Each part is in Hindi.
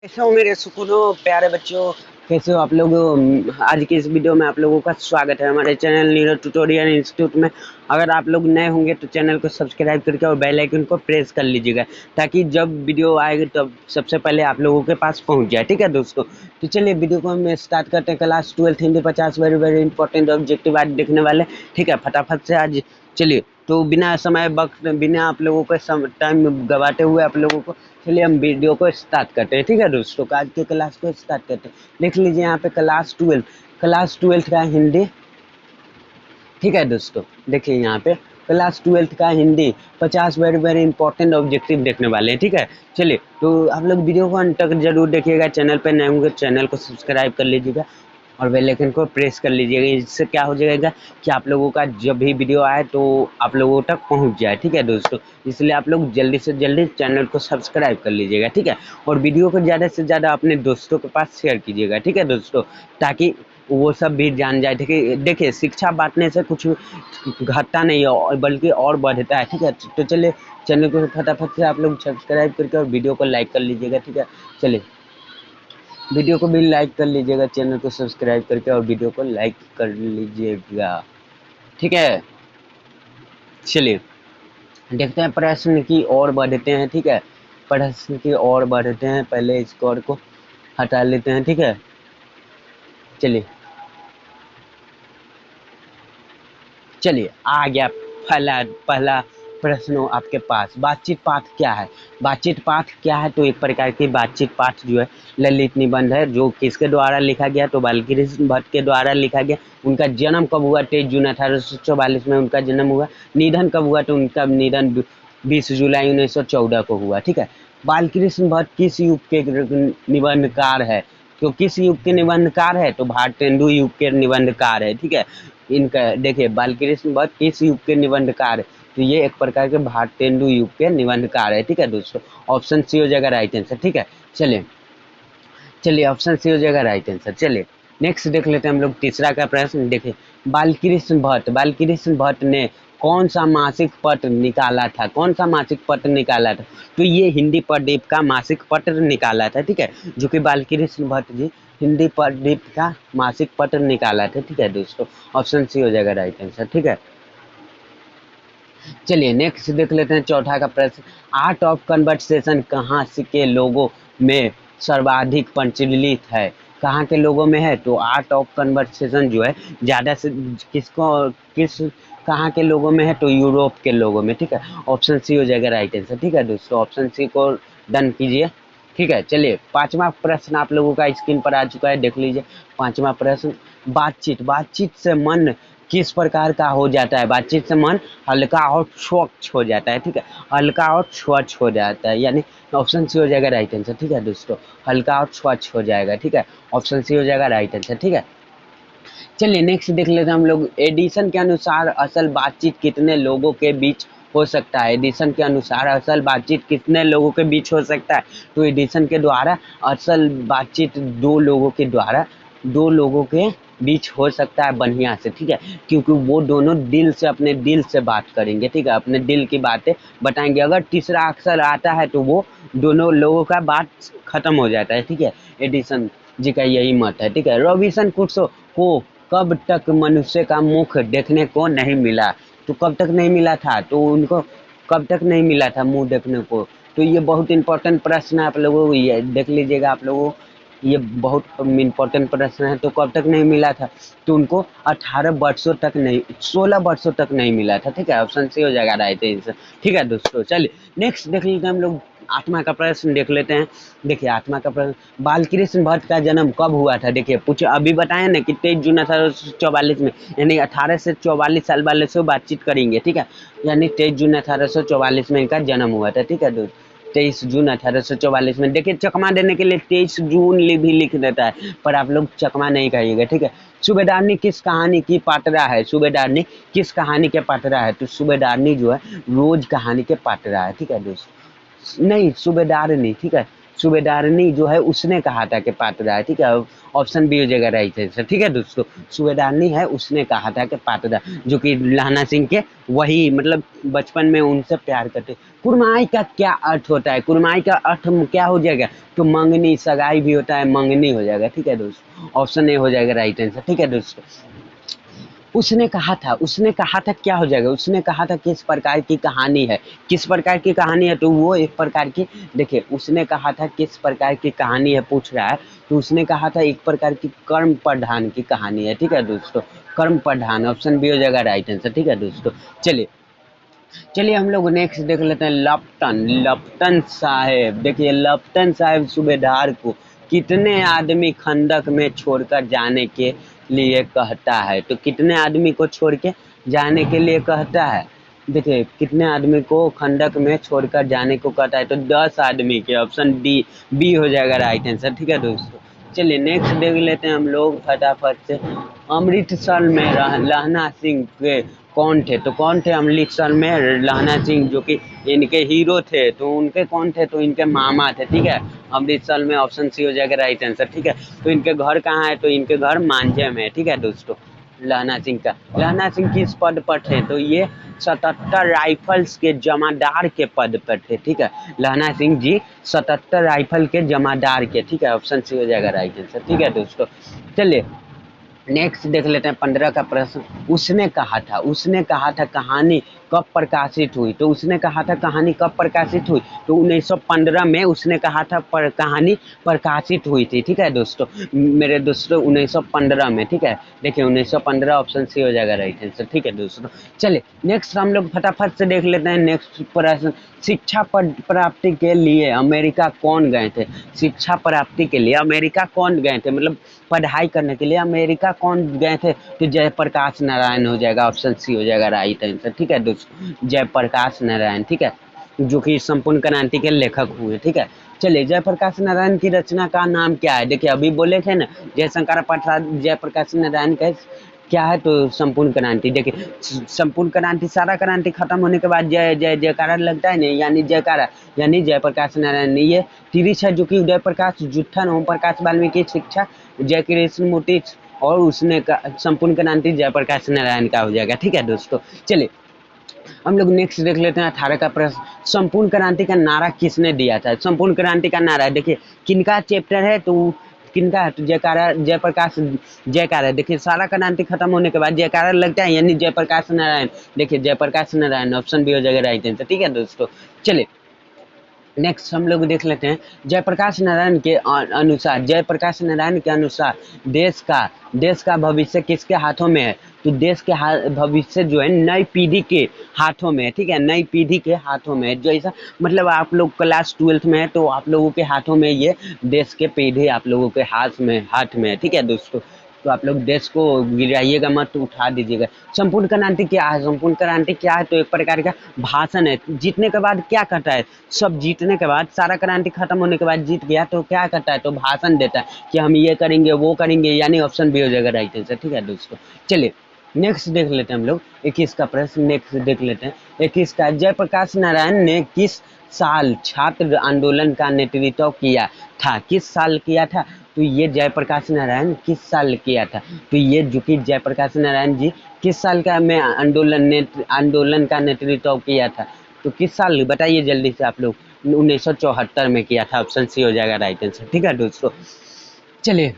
कैसे हो मेरे सुकूनो प्यारे बच्चों। कैसे हो आप लोग। आज की इस वीडियो में आप लोगों का स्वागत है हमारे चैनल नीरज ट्यूटोरियल इंस्टीट्यूट में। अगर आप लोग नए होंगे तो चैनल को सब्सक्राइब करके और बेल आइकन को प्रेस कर लीजिएगा, ताकि जब वीडियो आएगी तब सबसे पहले आप लोगों के पास पहुंच जाए। ठीक है दोस्तों, तो चलिए वीडियो को हम स्टार्ट करते हैं। Class 12 Hindi 50 very very important objective आज देखने वाले। ठीक है, फटाफट से आज चलिए। तो बिना समय वक्त बिना आप लोगों को टाइम गवाते हुए आप लोगों को चलिए हम वीडियो को स्टार्ट करते हैं। ठीक है दोस्तों, आज के क्लास को स्टार्ट करते हैं। देख लीजिए यहाँ पे क्लास 12 का हिंदी। ठीक है दोस्तों, देखिए यहाँ पे क्लास 12 का Hindi 50 very very important objective देखने वाले हैं। ठीक है, चलिए तो आप लोग वीडियो को अंत तक जरूर देखिएगा। चैनल पे नए होंगे चैनल को सब्सक्राइब कर लीजिएगा और बेल आइकन को प्रेस कर लीजिएगा। इससे क्या हो जाएगा कि आप लोगों का जब भी वीडियो आए तो आप लोगों तक पहुंच जाए। ठीक है दोस्तों, इसलिए आप लोग जल्दी से जल्दी चैनल को सब्सक्राइब कर लीजिएगा। ठीक है, और वीडियो को ज़्यादा से ज़्यादा अपने दोस्तों के पास शेयर कीजिएगा। ठीक है दोस्तों, ताकि वो सब भी जान जाए। ठीक है, देखिए शिक्षा बांटने से कुछ घटता नहीं है और बल्कि और बढ़ता है। ठीक है, तो चलिए चैनल को फटाफट से आप लोग सब्सक्राइब करके और वीडियो को लाइक कर लीजिएगा। ठीक है, चलिए वीडियो को भी लाइक कर लीजिएगा, चैनल को सब्सक्राइब करके और वीडियो को लाइक कर लीजिएगा। ठीक है, चलिए देखते हैं प्रश्न की ओर बढ़ते हैं। ठीक है, प्रश्न की ओर बढ़ते हैं। पहले स्कोर को हटा लेते हैं। ठीक है, चलिए चलिए आ गया पहला पहला प्रश्न आपके पास। बातचीत पाठ क्या है? बातचीत पाठ क्या है? तो एक प्रकार की बातचीत पाठ जो है ललित निबंध है, जो किसके द्वारा लिखा गया? तो बालकृष्ण भट्ट के द्वारा लिखा गया। उनका जन्म कब हुआ? 23 जून 1844 में उनका जन्म हुआ। निधन कब हुआ? तो उनका निधन 20 जुलाई 1914 को हुआ। ठीक है, बालकृष्ण भट्ट किस युग के निबंधकार है? तो किस युग के निबंधकार है? तो भारतेंदु युग के निबंधकार है। ठीक है, इनका देखिए बालकृष्ण भट्ट किस युग के निबंधकार है? तो ये एक प्रकार के भारतेंदु युग के निबंधकार है। ठीक है दोस्तों, ऑप्शन सी हो जाएगा राइट आंसर। ठीक है, चलिए चलिए ऑप्शन सी हो जाएगा राइट आंसर। चलिए नेक्स्ट देख लेते हैं हम लोग तीसरा का प्रश्न। देखिए बालकृष्ण भट्ट ने कौन सा मासिक पत्र निकाला था? कौन सा मासिक पत्र निकाला था? तो ये हिंदी प्रदीप का मासिक पत्र निकाला था। ठीक है, जो कि बालकृष्ण भट्ट जी हिंदी प्रदीप का मासिक पत्र निकाला था। ठीक है दोस्तों, ऑप्शन सी हो जाएगा राइट आंसर। ठीक है, चलिए नेक्स्ट देख लेते हैं चौथा का प्रश्न। आर्ट ऑफ कन्वर्सेशन कहाँ से के लोगों में सर्वाधिक प्रचलित है? कहाँ के लोगों में है? तो आर्ट ऑफ कन्वर्सेशन जो है ज़्यादा से किस कहाँ के लोगों में है? तो यूरोप के लोगों में। ठीक है, ऑप्शन सी हो जाएगा राइट आंसर। ठीक है दोस्तों, ऑप्शन सी को डन कीजिए। ठीक है, चलिए पांचवा प्रश्न आप लोगों का स्क्रीन पर आ चुका है, देख लीजिए। पांचवा प्रश्न, बातचीत से मन किस प्रकार का हो जाता है? बातचीत से मन हल्का और स्वच्छ हो जाता है। ठीक है, हल्का और स्वच्छ हो जाता है, यानी ऑप्शन सी हो जाएगा राइट आंसर। ठीक है दोस्तों, हल्का और स्वच्छ हो जाएगा। ठीक है, ऑप्शन सी हो जाएगा राइट आंसर। ठीक है, चलिए नेक्स्ट देख लेते हैं हम लोग। एडिशन के अनुसार असल बातचीत कितने लोगों के बीच हो सकता है? एडिशन के अनुसार असल बातचीत कितने लोगों के बीच हो सकता है? तो एडिशन के द्वारा असल बातचीत दो लोगों के बीच हो सकता है बढ़िया से। ठीक है, क्योंकि वो दोनों दिल से अपने दिल से बात करेंगे। ठीक है, अपने दिल की बातें बताएंगे। अगर तीसरा अक्षर आता है तो वो दोनों लोगों का बात खत्म हो जाता है। ठीक है, एडिशन जी का यही मत है। ठीक है, रॉबिन्सन क्रूसो को कब तक मनुष्य का मुख देखने को नहीं मिला? तो कब तक नहीं मिला था? तो उनको कब तक नहीं मिला था मुंह देखने को? तो ये बहुत इंपॉर्टेंट प्रश्न है आप लोगों को, ये देख लीजिएगा आप लोगों, ये बहुत इंपॉर्टेंट प्रश्न है। तो कब तक नहीं मिला था? तो उनको 18 वर्षों तक नहीं, 16 वर्षों तक नहीं मिला था। ठीक है, ऑप्शन सी हो जाएगा राइट आंसर। ठीक है दोस्तों, चलिए नेक्स्ट देख लेते हैं हम लोग। आठवां का प्रश्न देख लेते हैं। देखिए आठवां का प्रश्न, बालकृष्ण भट्ट का जन्म कब हुआ था? देखिए पूछे अभी बताया ना कि 23 जून 1844 में, यानी 18 से 44 साल वाले से बातचीत करेंगे। ठीक है, यानी 23 जून 1844 में इनका जन्म हुआ था। ठीक है दोस्तों, 23 जून 1844 में। देखिए चकमा देने के लिए 23 जून भी लिख देता है, पर आप लोग चकमा नहीं कहिएगा। ठीक है, सूबेदारनी किस कहानी की पात्रा है? सूबेदारनी किस कहानी के पात्रा है? तो सूबेदारनी जो है रोज कहानी के पात्रा है। ठीक है दोस्तों, नहीं सूबेदार नहीं। ठीक है, सूबेदारनी जो है उसने कहा था कि पात्रा है, ठीक है। ऑप्शन बी हो जाएगा राइट आंसर, ठीक है दोस्तों। सूबेदारनी है उसने कहा था कि पात्रा, जो कि लहना सिंह के वही मतलब बचपन में उनसे प्यार करते। कुरमाई का क्या अर्थ होता है? कुरमाई का अर्थ क्या हो जाएगा? तो मंगनी, सगाई भी होता है, मंगनी हो जाएगा, ठीक है दोस्तों। ऑप्शन ए हो जाएगा राइट आंसर, ठीक है दोस्तों। उसने कहा था, उसने कहा था क्या हो जाएगा? उसने कहा था किस प्रकार की कहानी है? किस प्रकार की कहानी है? तो वो एक प्रकार की, देखिए उसने कहा था किस प्रकार की कहानी है पूछ रहा है, तो उसने कहा था एक प्रकार की कर्म प्रधान की कहानी है, ठीक है दोस्तों। कर्म प्रधान, ऑप्शन बी हो जाएगा राइट आंसर, ठीक है दोस्तों। चलिए चलिए हम लोग नेक्स्ट देख लेते हैं लप्टन। लप्टन साहेब, देखिए लप्टन साहेब सूबेदार को कितने आदमी खंदक में छोड़कर जाने के लिए कहता है? तो कितने आदमी को छोड़ के जाने के लिए कहता है? देखिए कितने आदमी को खंडक में छोड़कर जाने को कहता है? तो 10 आदमी के, ऑप्शन डी बी हो जाएगा राइट आंसर, ठीक है दोस्तों। चलिए नेक्स्ट देख लेते हैं हम लोग फटाफट से। अमृतसर में लहना सिंह के कौन थे? तो कौन थे अमृतसर में लहना सिंह, जो कि इनके हीरो थे? तो उनके कौन थे? तो इनके मामा थे, ठीक है। अमृतसर में, ऑप्शन सी हो जाएगा राइट आंसर, ठीक है। तो इनके घर कहाँ है? तो इनके घर मांझे में है, ठीक है दोस्तों। लहना सिंह का, लहना सिंह किस पद पर थे? तो ये 77 राइफल्स के जमादार के पद पर थे, ठीक है। लहना सिंह जी 77 राइफल के जमादार के, ठीक है। ऑप्शन सी हो जाएगा राइट आंसर, ठीक है दोस्तों। चलिए नेक्स्ट देख लेते हैं 15 का प्रश्न। उसने कहा था, उसने कहा था कहानी कब प्रकाशित हुई? तो उसने कहा था कहानी कब प्रकाशित हुई? तो 1915 में उसने कहा था कहानी प्रकाशित हुई थी, ठीक है दोस्तों। मेरे दोस्तों 1915 में, ठीक है। देखिए 1915 ऑप्शन सी हो जाएगा राइट आंसर, ठीक है दोस्तों। चलिए नेक्स्ट हम लोग फटाफट से देख लेते हैं नेक्स्ट प्रश्न। शिक्षा प्राप्ति के लिए अमेरिका कौन गए थे? शिक्षा प्राप्ति के लिए अमेरिका कौन गए थे? मतलब पढ़ाई करने के लिए अमेरिका कौन गए थे? तो जयप्रकाश नारायण हो जाएगा, ऑप्शन सी हो जाएगा राइट आंसर, ठीक है दोस्तों। जयप्रकाश नारायण, ठीक है, जो कि संपूर्ण क्रांति के लेखक हुए, ठीक है। चलिए जयप्रकाश नारायण की रचना का नाम क्या है? देखिए अभी बोले थे ना जयशंकर प्रसाद जयप्रकाश नारायण का क्या है? तो संपूर्ण क्रांति। देखिए संपूर्ण क्रांति, सारा क्रांति खत्म होने के बाद जय जय जयकारा लगता है ना, यानी जयकारा, यानी जयप्रकाश नारायण। ये तिरिश है जो कि उदय प्रकाश जुत्थन, ओम प्रकाश वाल्मीकि शिक्षा, जय कृष्ण मूर्ति, और उसने का संपूर्ण क्रांति जयप्रकाश नारायण का हो जाएगा, ठीक है दोस्तों। चलिए हम लोग नेक्स्ट देख लेते हैं 18 का प्रश्न। संपूर्ण क्रांति का नारा किसने दिया था? संपूर्ण क्रांति का नारा देखिए किनका चैप्टर है? तो किनका है? तो जयकारा, जयप्रकाश जयकारा। देखिए सारा क्रांति खत्म होने के बाद जयकारा लगता है, यानी जयप्रकाश नारायण। देखिए जयप्रकाश नारायण, ऑप्शन बी हो जाएगा राइट आंसर, ठीक है दोस्तों। चलिए नेक्स्ट हम लोग देख लेते हैं जयप्रकाश नारायण के अनुसार, जयप्रकाश नारायण के अनुसार देश का भविष्य किसके हाथों में है? तो देश के भविष्य जो है नई पीढ़ी के हाथों में है, ठीक है। नई पीढ़ी के हाथों में है, जैसा मतलब आप लोग क्लास 12th में है तो आप लोगों के हाथों में ये देश के पीढ़ी आप लोगों के हाथ में है, ठीक है दोस्तों। तो आप लोग देश को गिराइएगा मत, तो उठा दीजिएगा। संपूर्ण क्रांति क्या है? संपूर्ण क्रांति क्या है? तो एक प्रकार का भाषण है। जीतने के बाद क्या करता है? सब जीतने के बाद, सारा क्रांति खत्म होने के बाद जीत गया तो क्या करता है? तो भाषण देता है कि हम ये करेंगे वो करेंगे, यानी ऑप्शन बी हो जाएगा राइट आंसर, ठीक है दोस्तों। चलिए नेक्स्ट देख लेते हैं हम लोग 21 का प्रश्न। नेक्स्ट देख लेते हैं 21 का। जयप्रकाश नारायण ने किस साल छात्र आंदोलन का नेतृत्व किया था? किस साल किया था? तो ये जयप्रकाश नारायण किस साल किया था? तो ये जो कि जयप्रकाश नारायण जी किस साल का में आंदोलन का नेतृत्व किया था? तो किस साल बताइए जल्दी से आप लोग। 1974 में किया था, ऑप्शन सी हो जाएगा राइट आंसर, ठीक है दोस्तों। चलिए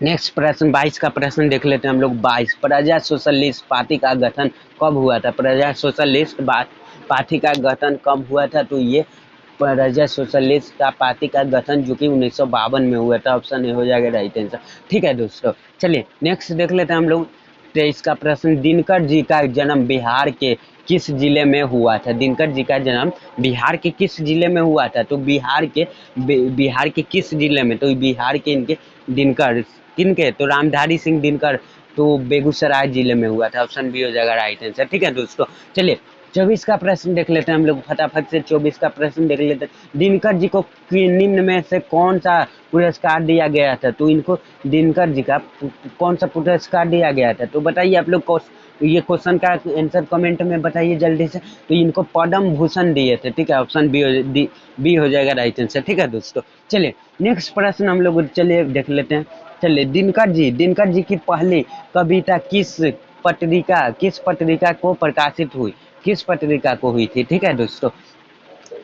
नेक्स्ट प्रश्न 22 का प्रश्न देख लेते हैं हम लोग। 22, प्रजा सोशलिस्ट पार्टी का गठन कब हुआ था? प्रजा सोशलिस्ट पार्टी का गठन कब हुआ था? तो ये प्रजा सोशलिस्ट का पार्टी का गठन जो कि 1952 में हुआ था, ऑप्शन ए हो जाएगा राइट आंसर, ठीक है दोस्तों। चलिए नेक्स्ट देख लेते हैं हम लोग 23 का प्रश्न। दिनकर जी का जन्म बिहार के किस जिले में हुआ था? दिनकर जी का जन्म बिहार के किस जिले में हुआ था? तो बिहार के किस जिले में? तो बिहार के इनके दिनकर, किनके? तो रामधारी सिंह दिनकर, तो बेगूसराय जिले में हुआ था, ऑप्शन बी हो जाएगा राइट आंसर, ठीक है दोस्तों। चलिए 24 का प्रश्न देख लेते हैं हम लोग फटाफट से। 24 का प्रश्न देख लेते हैं। दिनकर जी को निम्न में से कौन सा पुरस्कार दिया गया था? तो इनको दिनकर जी का कौन सा पुरस्कार दिया गया था? तो बताइए आप लोग को ये क्वेश्चन का आंसर कमेंट में बताइए जल्दी से। तो इनको पद्म भूषण दिए थे, ठीक है, ऑप्शन बी हो जाएगा राइट आंसर, ठीक है दोस्तों। चलिए नेक्स्ट प्रश्न हम लोग चलिए देख लेते हैं। चलिए दिनकर जी की पहली कविता किस पत्रिका को प्रकाशित हुई, किस पत्रिका को हुई थी, ठीक है दोस्तों,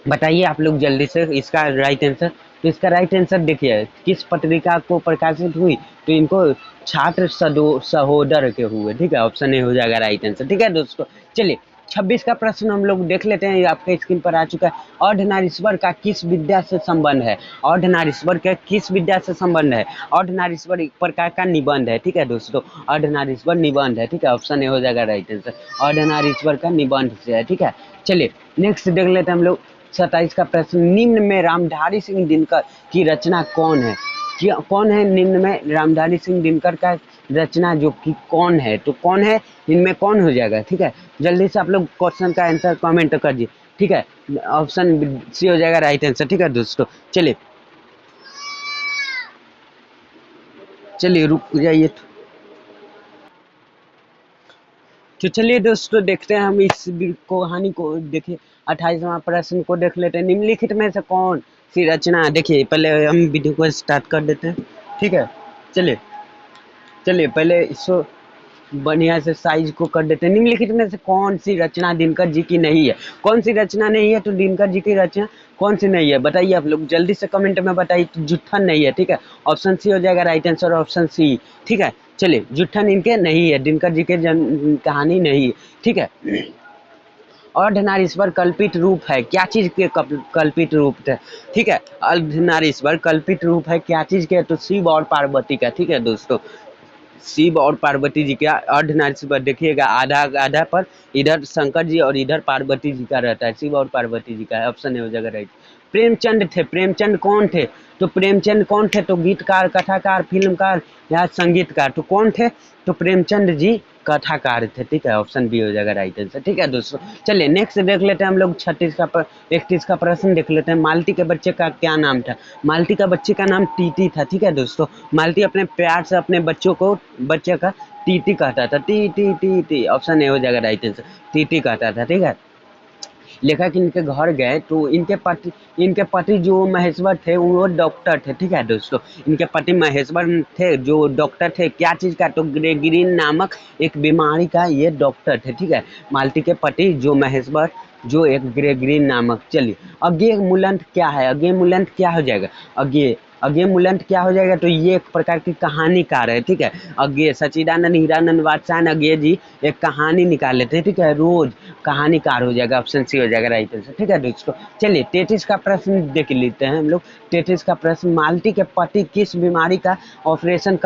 बताइए आप लोग जल्दी से इसका राइट आंसर। तो इसका राइट आंसर देखिए किस पत्रिका को प्रकाशित हुई, तो इनको छात्र सहोदर के हुए, ठीक है, ऑप्शन ए हो जाएगा राइट आंसर, ठीक है दोस्तों। चलिए 26 का प्रश्न हम लोग देख लेते हैं, ये आपके स्क्रीन पर आ चुका है। अर्धनारीश्वर का किस विद्या से संबंध है, अर्धनारीश्वर के किस विद्या से संबंध है, अर्धनारीश्वर एक प्रकार का निबंध है, ठीक है दोस्तों, अर्धनारीश्वर निबंध है, ठीक है, ऑप्शन ए हो जाएगा राइट आंसर, अर्धनारीश्वर का निबंध से है, ठीक है। चलिए नेक्स्ट देख लेते हैं हम लोग 27 का प्रश्न, निम्न में रामधारी सिंह दिनकर की रचना कौन है, कौन है निम्न में रामधारी सिंह दिनकर का रचना जो कि कौन है, तो कौन है इनमें कौन हो जाएगा, ठीक है, जल्दी से आप लोग क्वेश्चन का आंसर कमेंट कर दीजिए, ठीक है, ऑप्शन सी हो जाएगा राइट आंसर, ठीक है दोस्तों। चलिए चलिए रुक जाइए, तो चलिए दोस्तों देखते हैं हम इस कहानी को, देखिए 28वां प्रश्न को देख लेते हैं। निम्नलिखित में से कौन सी रचना, देखिए पहले हम वीडियो को स्टार्ट कर देते हैं, ठीक है। चलिए चलिए पहले इसको बढ़िया से साइज को कर देते हैं। निम्नलिखित में से कौन सी रचना दिनकर जी की नहीं है, कौन सी रचना नहीं है, तो दिनकर जी की रचना कौन सी नहीं है, बताइए आप लोग जल्दी से कमेंट में बताइए। तो जुट्ठन नहीं है, ठीक है, ऑप्शन सी हो जाएगा राइट आंसर, ऑप्शन सी, ठीक है। चलिए जुट्ठन इनके नहीं है, दिनकर जी के कहानी नहीं है, ठीक है। अर्धनारीश्वर कल्पित रूप है, क्या चीज के कल्पित रूप थे, ठीक है, अर्धनारीश्वर कल्पित रूप है क्या चीज के, तो शिव और पार्वती का, ठीक है दोस्तों, शिव और पार्वती जी का अर्धनारीश्वर, देखिएगा आधा आधा पर इधर शंकर जी और इधर पार्वती जी का रहता है, शिव और पार्वती जी का, ऑप्शन ए हो जाएगा राइट। प्रेमचंद थे, प्रेमचंद कौन थे, तो प्रेमचंद कौन थे, तो गीतकार, कथाकार, फिल्मकार या संगीतकार, तो कौन थे, तो प्रेमचंद जी कथाकार थे, ठीक है, ऑप्शन बी हो जाएगा राइट आंसर, ठीक है दोस्तों। चलिए नेक्स्ट देख लेते हैं हम लोग 31 का प्रश्न देख लेते हैं। मालती के बच्चे का क्या नाम था, मालती का बच्चे का नाम टीटी था, ठीक है दोस्तों। मालती अपने प्यार से अपने बच्चे का टीटी कहता था, T T T T, option A हो जाएगा राइट आंसर, टीटी कहता था, ठीक है। लेखक इनके घर गए तो इनके पति जो महेश्वर थे वो डॉक्टर थे, ठीक है दोस्तों, इनके पति महेश्वर थे जो डॉक्टर थे, क्या चीज़ का, तो ग्रेग्रीन नामक एक बीमारी का ये डॉक्टर थे, ठीक है। मालती के पति जो महेश्वर जो एक ग्रेग्रीन नामक, चलिए अज्ञेय मूलंत क्या है, अज्ञेय मूलंत क्या हो जाएगा, अज्ञेय मूलंत क्या हो जाएगा, तो ये एक प्रकार की कहानीकार है, ठीक है। अज्ञेय सच्चिदानंद हीरानंद बादशाह अज्ञेय जी एक कहानी निकाल लेते हैं, ठीक है, रोज कहानीकार हो जाएगा, ऑप्शन सी हो जाएगा राइट आंसर, ठीक है दोस्तों। चलिए 33 का प्रश्न देख लेते हैं हम लोग। 33 का प्रश्न, मालती के पति किस बीमारी का ऑपरेशन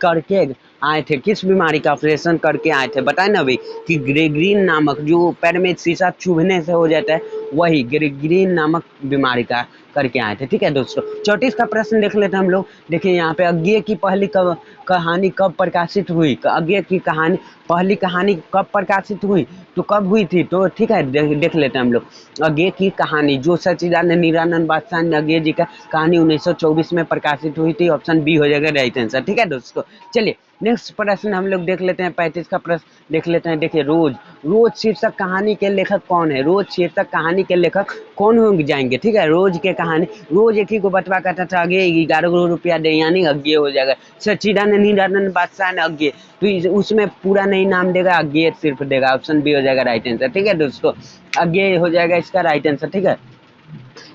करके आए थे, किस बीमारी का ऑपरेशन करके आए थे, बताए ना अभी कि ग्रेग्रीन नामक जो पैर में शीशा चुभने से हो जाता है, वही ग्रेग्रीन नामक बीमारी का करके आए थे, ठीक है दोस्तों। 34 का प्रश्न देख लेते हैं हम लोग। देखिए यहाँ पे अज्ञेय की पहली कहानी कब प्रकाशित हुई, अज्ञेय की कहानी पहली कहानी कब प्रकाशित हुई, तो कब हुई थी, तो ठीक है देख लेते हैं हम लोग। अज्ञेय की कहानी जो सच्चिदानंद हीरानंद बादशाह अज्ञेय जी का कहानी 1924 में प्रकाशित हुई थी, ऑप्शन बी हो जाएगा राइट आंसर, ठीक है दोस्तों। चलिए नेक्स्ट प्रश्न हम लोग देख लेते हैं। 35 का प्रश्न देख लेते हैं। देखिए रोज शीर्षक कहानी के लेखक कौन है, रोज शीर्षक कहानी के लेखक कौन हो जाएंगे, ठीक है। रोज के कहानी, रोज एक ही को बटवा कहता था, आगे 11 रुपया दे, यानी अज्ञेय हो जाएगा। सच्चिदानंद हीरानंद बादशाह ने अज्ञेय, तो उसमें पूरा नहीं नाम देगा, अज्ञेय सिर्फ देगा, ऑप्शन बी हो जाएगा राइट आंसर, ठीक है दोस्तों, अज्ञेय हो जाएगा इसका राइट आंसर, ठीक है।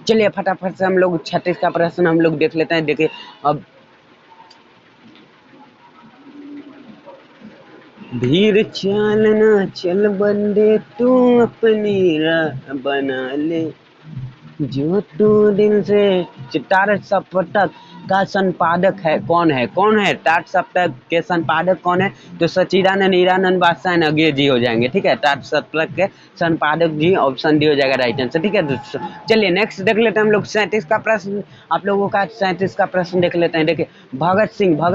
चलिए फटाफट से हम लोग 36 का प्रश्न हम लोग देख लेते हैं। देखिए अब धीर चालना चल बंदे तू अपनी राह बना ले, जो तू दिल से टार सप्तक का संपादक है, कौन है टाट सप्तक के संपादक कौन है, तो सच्चिदानंद हीरानंद बादशाह अज्ञेय जी हो जाएंगे, ठीक है। टाट सप्तक के संपादक जी, ऑप्शन डी हो जाएगा राइट आंसर, ठीक है दोस्तों। चलिए नेक्स्ट देख लेते हैं हम लोग 37 का प्रश्न, आप लोगों का 37 का प्रश्न देख लेते हैं। देखिए भगत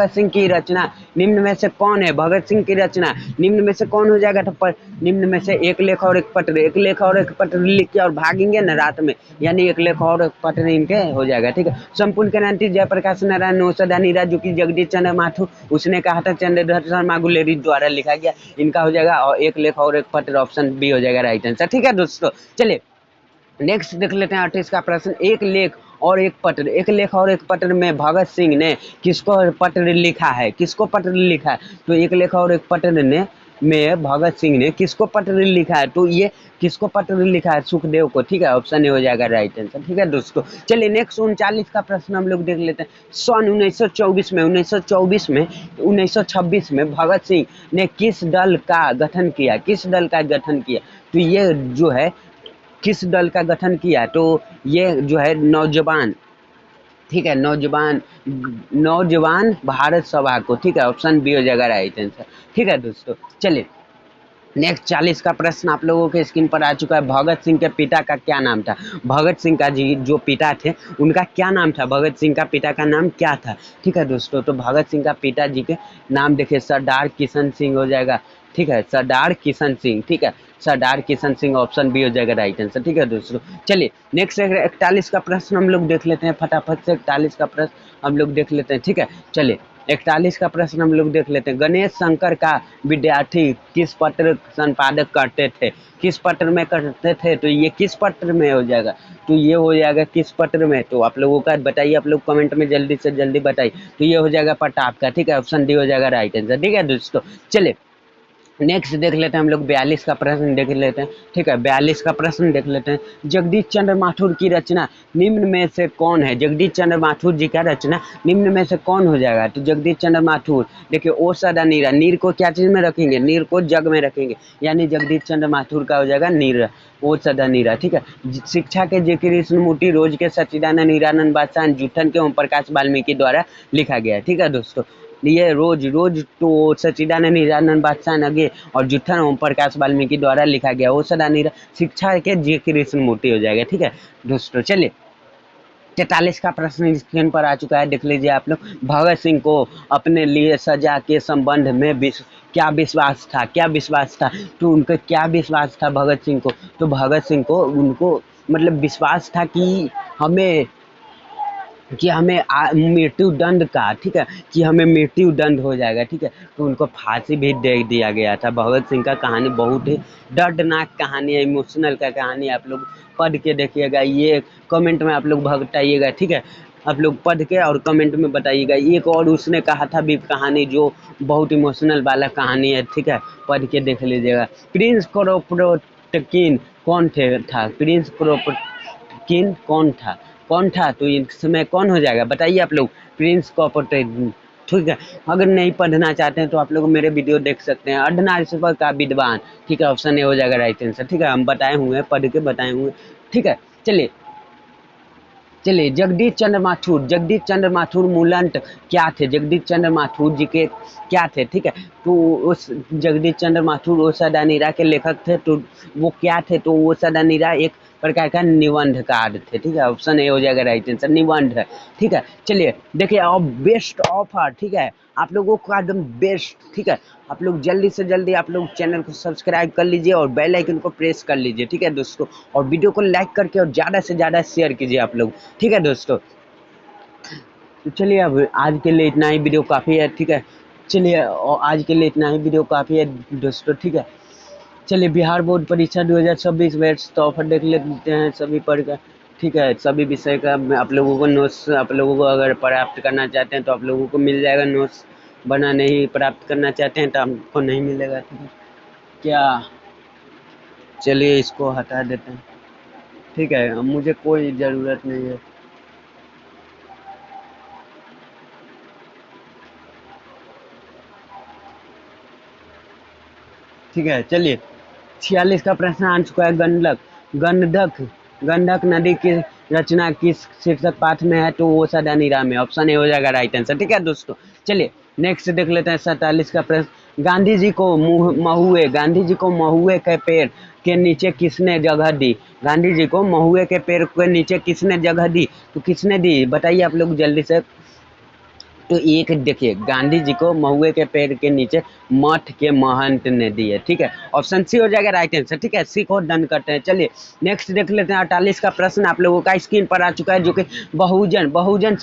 सिंह की रचना निम्न में से कौन है, भगत सिंह की रचना निम्न में से कौन हो जाएगा, तो निम्न में से एक लेख और एक पत्र, एक लेख और एक पत्र लिख के और भागेंगे न रात में, यानी एक लेख और एक पत्र इनके हो जाएगा, ठीक है। संपूर्ण क्रांति जयप्रकाश प्रकाश नारायण ओषधा नीरा जो कि जगदीश चंद्र माथुर उसने कहा था, चंद्रधर शर्मा गुलेरी द्वारा लिखा गया। इनका हो जाएगा और एक लेख और एक पत्र, ऑप्शन बी हो जाएगा राइट आंसर। ठीक है दोस्तों, चलिए नेक्स्ट देख लेते हैं 28 का प्रश्न। एक लेख और एक पत्र, एक लेख और एक पत्र में भगत सिंह ने किसको पत्र लिखा है, किसको पत्र लिखा है? तो एक लेख और एक पत्र ने में भगत सिंह ने किसको पत्र लिखा है? तो ये किसको पत्र लिखा है? सुखदेव को। ठीक है, ऑप्शन ए हो जाएगा राइट आंसर। ठीक है दोस्तों, चलिए नेक्स्ट 39 का प्रश्न हम लोग देख लेते हैं। सन 1924 में 1926 में भगत सिंह ने किस दल का गठन किया, किस दल का गठन किया? तो ये जो है किस दल का गठन किया? तो ये जो है नौजवान, ठीक है, नौजवान भारत सभा को। ठीक है, ऑप्शन बी हो जाएगा राइट आंसर। ठीक है दोस्तों, चलिए नेक्स्ट 40 का प्रश्न आप लोगों के स्क्रीन पर आ चुका है। भगत सिंह के पिता का क्या नाम था? भगत सिंह का जी जो पिता थे उनका क्या नाम था? भगत सिंह का पिता का नाम क्या था? ठीक है दोस्तों, तो भगत सिंह का पिताजी के नाम देखिए सरदार किशन सिंह हो जाएगा। ठीक है, सरदार किशन सिंह। ठीक है, सरदार किशन सिंह, ऑप्शन बी हो जाएगा राइट आंसर। ठीक है दोस्तों, चलिए नेक्स्ट 41 का प्रश्न हम लोग देख लेते हैं फटाफट से। 41 का प्रश्न हम लोग देख लेते हैं। ठीक है, चलिए 41 का प्रश्न हम लोग देख लेते हैं। गणेश शंकर का विद्यार्थी किस पत्र संपादक करते थे? किस पत्र में करते थे? तो ये किस पत्र में हो जाएगा? तो ये हो जाएगा किस पत्र में? तो आप लोगों का बताइए, आप लोग कमेंट में जल्दी से जल्दी बताइए। तो ये हो जाएगा प्रताप का। ठीक है, ऑप्शन डी हो जाएगा राइट आंसर। ठीक है दोस्तों, चलिए नेक्स्ट देख लेते हैं हम लोग 42 का प्रश्न देख लेते हैं। ठीक है, 42 का प्रश्न देख लेते हैं। जगदीश चंद्र माथुर की रचना निम्न में से कौन है? जगदीश चंद्र माथुर जी का रचना निम्न में से कौन हो जाएगा? तो जगदीश चंद्र माथुर, देखिए ओ सदा नीरा, नीर को क्या चीज में रखेंगे? नीर को जग में रखेंगे, यानी जगदीश चंद्र माथुर का हो जाएगा नीर, ओ सदा नीरा। ठीक है, शिक्षा के जे कृष्णमूर्ति, रोज के सच्चिदानंद, हीरानंद बादशाह, जूठन के ओम प्रकाश वाल्मीकि द्वारा लिखा गया। ठीक है दोस्तों, ये रोज तो सच्चिदानंद हीरानंद बादशाह नगे और जुट्ठन ओम प्रकाश वाल्मीकि द्वारा लिखा गया। वो सदा शिक्षा के जे कृष्णमूर्ति हो जाएगा। ठीक है दोस्तों, चलिए 43 का प्रश्न स्क्रीन पर आ चुका है, देख लीजिए आप लोग। भगत सिंह को अपने लिए सजा के संबंध में क्या विश्वास था? क्या विश्वास था? तो उनका क्या विश्वास था भगत सिंह को? तो भगत सिंह को उनको मतलब विश्वास था कि हमें मृत्यु दंड का, ठीक है, कि हमें मृत्यु दंड हो जाएगा। ठीक है, तो उनको फांसी भी दे दिया गया था। भगत सिंह का कहानी बहुत ही दर्दनाक कहानी है, इमोशनल का कहानी। आप लोग पढ़ के देखिएगा, ये कमेंट में आप लोग बताइएगा। ठीक है, आप लोग पढ़ के और कमेंट में बताइएगा। एक और उसने कहा था भी कहानी जो बहुत इमोशनल वाला कहानी है। ठीक है, पढ़ के देख लीजिएगा। प्रिंस क्रोपोटकिन कौन था? प्रिंस क्रोपोटकिन कौन था? तो इसमें कौन हो जाएगा बताइए आप लोग? Prince Kropotkin. ठीक है, अगर नहीं पढ़ना चाहते हैं तो आप लोग मेरे वीडियो देख सकते हैं, अर्धनारीश्वर का विद्वान। ठीक है, ऑप्शन ए हो जाएगा राइट आंसर। ठीक है, हम बताए हुए पढ़ के बताए हुए। ठीक है, चलिए जगदीश चंद्र माथुर मूलतः क्या थे? जगदीश चंद्र माथुर जी के क्या थे? ठीक है, तो उस जगदीश चंद्र माथुर ओषधा नीरा के लेखक थे। तो वो क्या थे? तो ओषधा नीरा एक प्रकार का निबंधकार थे। ठीक है, ऑप्शन ए हो जाएगा राइट आंसर, निबंध है। ठीक है, चलिए देखिए अब बेस्ट ऑफर, ठीक है, आप लोगों का एकदम बेस्ट। ठीक है, आप लोग जल्दी से जल्दी आप लोग चैनल को सब्सक्राइब कर लीजिए और बेल आइकन को प्रेस कर लीजिए। ठीक है दोस्तों, और वीडियो को लाइक करके और ज़्यादा से ज़्यादा शेयर कीजिए आप लोग। ठीक है दोस्तों, तो चलिए अब आज के लिए इतना ही, वीडियो काफ़ी है। ठीक है, चलिए आज के लिए इतना ही, वीडियो काफ़ी है दोस्तों। ठीक है, चलिए बिहार बोर्ड परीक्षा 2026 बैच तो ऑफर देख लेते हैं सभी पढ़ कर। ठीक है, सभी विषय का आप लोगों को नोट्स, आप लोगों को अगर प्राप्त करना चाहते हैं तो आप लोगों को मिल जाएगा। नोट्स बना नहीं प्राप्त करना चाहते हैं तो आपको नहीं मिलेगा। ठीक है, क्या, चलिए इसको हटा देते हैं। ठीक है, मुझे कोई ज़रूरत नहीं है। ठीक है, चलिए 46 का प्रश्न आ चुका है। गंडक नदी की रचना किस शीर्षक पाठ में है? तो वो सदा नीरा में, ऑप्शन ए हो जाएगा राइट आंसर। ठीक है दोस्तों, चलिए नेक्स्ट देख लेते हैं 47 का प्रश्न। गांधी जी को महुए के पेड़ के नीचे किसने जगह दी? गांधी जी को महुए के पेड़ के नीचे किसने जगह दी? तो किसने दी बताइए आप लोग जल्दी से। तो एक देखिए गांधी जी को महुए के पेड़ के नीचे मठ के महंत ने दिए। ठीक है, ऑप्शन सी हो जाएगा राइट आंसर। ठीक है, सी को डन करते हैं। चलिए नेक्स्ट देख लेते हैं 48 का प्रश्न आप लोगों का स्क्रीन पर आ चुका है, जो कि बहुजन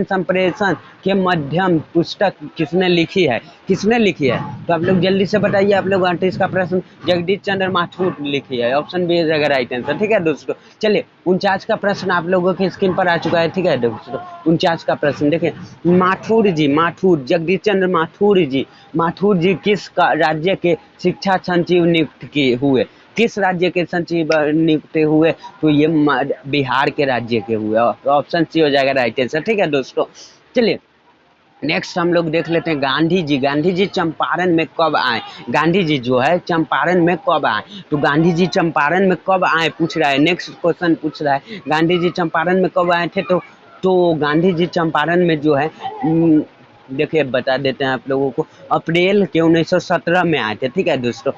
संप्रेषण के माध्यम पुस्तक किसने लिखी है, किसने लिखी है? तो आप लोग जल्दी से बताइए। आप लोग 38 का प्रश्न जगदीश चंद्र माथुर लिखी है, ऑप्शन बी हो जाएगा राइट आंसर। ठीक है दोस्तों, चलिए 49 का प्रश्न आप लोगों के स्क्रीन पर आ चुका है। ठीक है दोस्तों, 49 का प्रश्न देखिए, माथुर जगदीश चंद्र माथुर जी किस राज्य के शिक्षा सचिव नियुक्त हुए? किस राज्य के सचिव नियुक्त हुए? तो ये बिहार के राज्य के हुए। ऑप्शन सी हो जाएगा राइट आंसर। ठीक है दोस्तों, चलिए नेक्स्ट हम लोग देख लेते हैं गांधी जी चंपारण में कब आए? गांधी जी जो है चंपारण में कब आए? तो गांधी जी चंपारण में कब आए पूछ रहा है, नेक्स्ट क्वेश्चन पूछ रहा है गांधी जी चंपारण में कब आए थे? तो गांधी जी चंपारण में जो है देखिए बता देते हैं आप लोगों को, अप्रैल के 1917 में आए थे। ठीक है दोस्तों,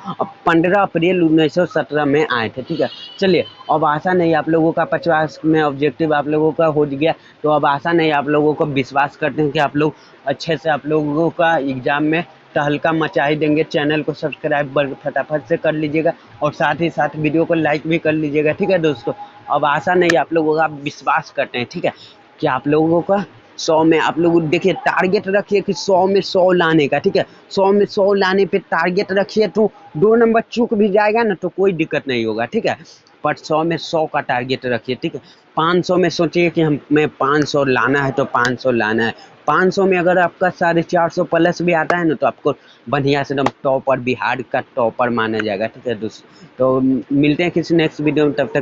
15 अप्रैल 1917 में आए थे। ठीक है, चलिए अब आशा नहीं आप लोगों का 50 में ऑब्जेक्टिव आप लोगों का हो गया, तो अब आशा नहीं आप लोगों को विश्वास करते हैं कि आप लोग अच्छे से आप लोगों का एग्जाम में तहलका मचा ही देंगे। चैनल को सब्सक्राइब फटाफट से कर लीजिएगा और साथ ही साथ वीडियो को लाइक भी कर लीजिएगा। ठीक है दोस्तों, अब आशा नहीं आप लोगों का विश्वास करते हैं। ठीक है, कि आप लोगों का 100 में आप लोग देखिए टारगेट रखिए कि 100 में 100 लाने का। ठीक है, 100 में 100 लाने पे टारगेट रखिए, तो 2 नंबर चूक भी जाएगा ना तो कोई दिक्कत नहीं होगा। ठीक है, पर 100 में 100 का टारगेट रखिए। ठीक है, 500 में सोचिए कि हमें 500 लाना है तो 500 लाना है। 500 में अगर आपका 450 प्लस भी आता है ना तो आपको बढ़िया से एकदम टॉपर, बिहार का टॉपर माना जाएगा। ठीक है दोस्तों, तो मिलते हैं किसी नेक्स्ट वीडियो में, तब तक